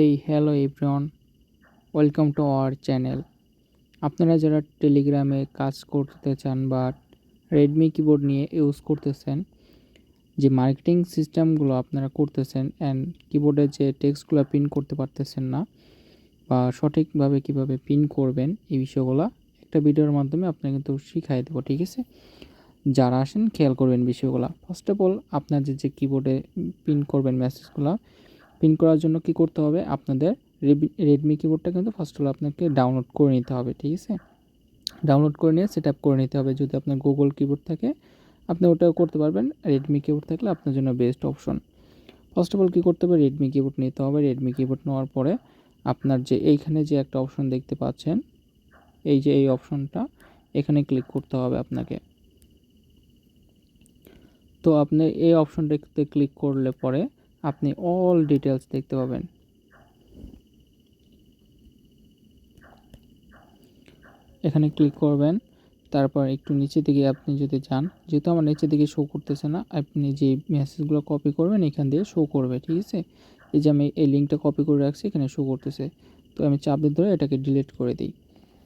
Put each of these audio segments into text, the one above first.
এই hello everyone, welcome to our channel. আপনারা যারা টেলিগ্রামে কাজ করতে চান বা রেডমি কিবোর্ড নিয়ে ইউজ করতেছেন, যে মার্কেটিং সিস্টেমগুলো আপনারা করতেছেন অ্যান্ড কিবোর্ডে যে টেক্সটগুলো পিন করতে পারতেছেন না বা সঠিকভাবে কিভাবে পিন করবেন, এই বিষয়গুলো একটা ভিডিওর মাধ্যমে আপনারা কিন্তু শিখাই দেবো। ঠিক আছে, যারা আসেন খেয়াল করবেন বিষয়গুলো। ফার্স্ট অফ অল, আপনার যে কিবোর্ডে পিন করবেন মেসেজগুলো পিন করার জন্য কি করতে হবে, আপনাদের রেডমি কিবোর্ডটা কিন্তু ফার্স্ট অফ অল আপনাকে ডাউনলোড করে নিতে হবে। ঠিক আছে, ডাউনলোড করে নিয়ে সেট আপ করে নিতে হবে। যদি আপনার গুগল কিবোর্ড থাকে আপনি ওটাও করতে পারবেন, রেডমি কিবোর্ড থাকলে আপনার জন্য best option. First of all কী করতে হবে, রেডমি কিবোর্ড নিতে হবে। রেডমি কিবোর্ড নেওয়ার পরে আপনার যে এইখানে যে একটা অপশন দেখতে পাচ্ছেন, এই যে এই অপশনটা, এখানে ক্লিক করতে হবে আপনাকে। তো আপনি এই অপশনটাতে ক্লিক করলে পরে আপনি অল ডিটেলস দেখতে পাবেন। এখানে ক্লিক করবেন, তারপর একটু নিচে দিকে আপনি যদি যান, যেহেতু আমার নিচে দিকে শো করতেছে না, আপনি যে মেসেজগুলো কপি করবেন এখান দিয়ে শো করবে। ঠিক আছে, এই যে আমি এই লিঙ্কটা কপি করে রাখছি, এখানে শো করতেছে। তো আমি চাপ দিয়ে ধরে এটাকে ডিলিট করে দিই।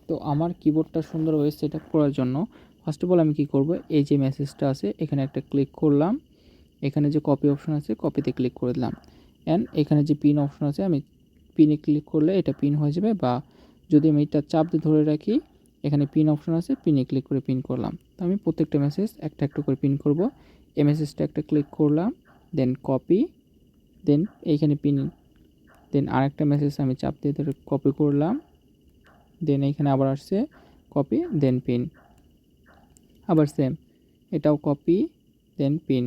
তো আমার কিবোর্ডটা সুন্দরভাবে সেট আপ করার জন্য ফার্স্ট অফ অল আমি কী করব, এই যে মেসেজটা আছে এখানে একটা ক্লিক করলাম, এখানে যে কপি অপশন আছে কপিতে ক্লিক করে দিলাম, অ্যান্ড এখানে যে পিন অপশন আছে আমি পিনে ক্লিক করলে এটা পিন হয়ে যাবে, বা যদি আমি এটা চাপ দিয়ে ধরে রাখি, এখানে পিন অপশন আছে, পিনে ক্লিক করে পিন করলাম। তো আমি প্রত্যেকটা মেসেজ একটা একটা করে পিন করব। এই মেসেজটা একটা ক্লিক করলাম, দেন কপি, দেন এইখানে পিন, দেন আরেকটা মেসেজ আমি চাপ দিয়ে ধরে কপি করলাম, দেন এইখানে আবার আসছে কপি, দেন পিন, আবার সেম এটাও কপি, দেন পিন।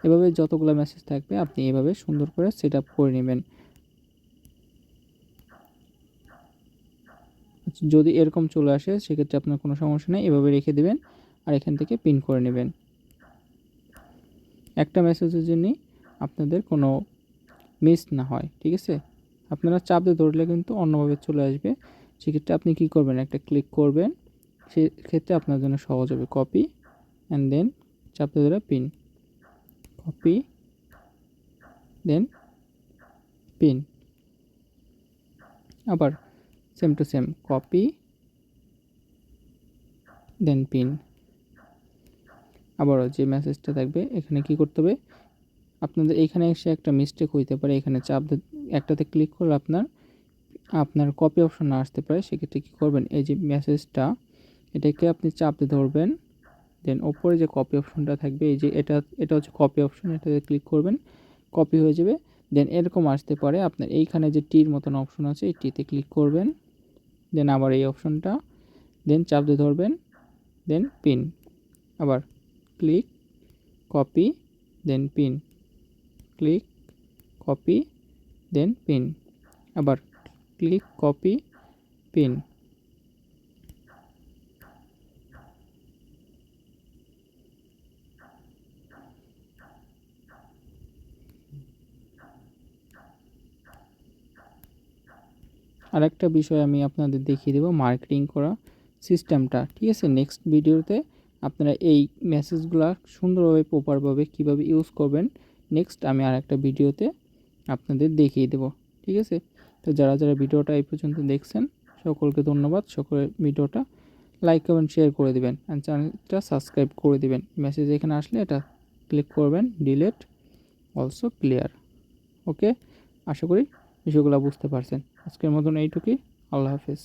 এভাবে যতগুলো মেসেজ থাকবে আপনি এভাবে সুন্দর করে সেট আপ করে নেবেন। যদি এরকম চলে আসে সেক্ষেত্রে আপনার কোনো সমস্যা নেই, এভাবে রেখে দেবেন আর এখান থেকে পিন করে নেবেন। একটা মেসেজের জন্যই আপনাদের কোনো মিস না হয়। ঠিক আছে, আপনারা চাপ দিয়ে ধরলে কিন্তু অন্যভাবে চলে আসবে। সেক্ষেত্রে আপনি কী করবেন, একটা ক্লিক করবেন, সেক্ষেত্রে আপনার জন্য সহজ হবে। কপি অ্যান্ড দেন চাপ দিয়ে ধরে পিন, কপি দেন পিন, আবার সেম টু সেম কপি দেন পিন। আবারও যে মেসেজটা থাকবে এখানে কি করতে হবে, আপনাদের এইখানে এসে একটা মিস্টেক হইতে পারে, এখানে চাপ একটাতে ক্লিক করলে আপনার কপি অপশন না আসতে পারে। সেক্ষেত্রে কী করবেন, এই যে মেসেজটা এটাকে আপনি চাপ দিয়ে ধরবেন, দেন ওপরে যে কপি অপশনটা থাকবে, এই যে এটা হচ্ছে কপি অপশন, এটাতে ক্লিক করবেন, কপি হয়ে যাবে। দেন এরকম আসতে পারে, আপনার এইখানে যে টির মতন অপশন আছে এই টিতে ক্লিক করবেন, দেন আবার এই অপশনটা, দেন চাপ দিয়ে ধরবেন, দেন পিন, আবার ক্লিক, কপি, দেন পিন, ক্লিক, কপি, দেন পিন, আবার ক্লিক, কপি, পিন। আরেকটা বিষয় আমি আপনাদের দেখিয়ে দেবো, মার্কেটিং করা সিস্টেমটা। ঠিক আছে, নেক্সট ভিডিওতে আপনারা এই মেসেজগুলো সুন্দরভাবে প্রপারভাবে কীভাবে ইউজ করবেন নেক্সট আমি আরেকটা ভিডিওতে আপনাদের দেখিয়ে দেবো। ঠিক আছে, তো যারা যারা ভিডিওটা এই পর্যন্ত দেখছেন সকলকে ধন্যবাদ। সকলের ভিডিওটা লাইক কমেন্ট শেয়ার করে দেবেন অ্যান্ড চ্যানেলটা সাবস্ক্রাইব করে দেবেন। মেসেজ এখানে আসলে এটা ক্লিক করবেন, ডিলিট অলসো ক্লিয়ার। ওকে, আশা করি বিষয়গুলো বুঝতে পারছেন। আজকের মতন এইটুকুই, আল্লাহ হাফেজ।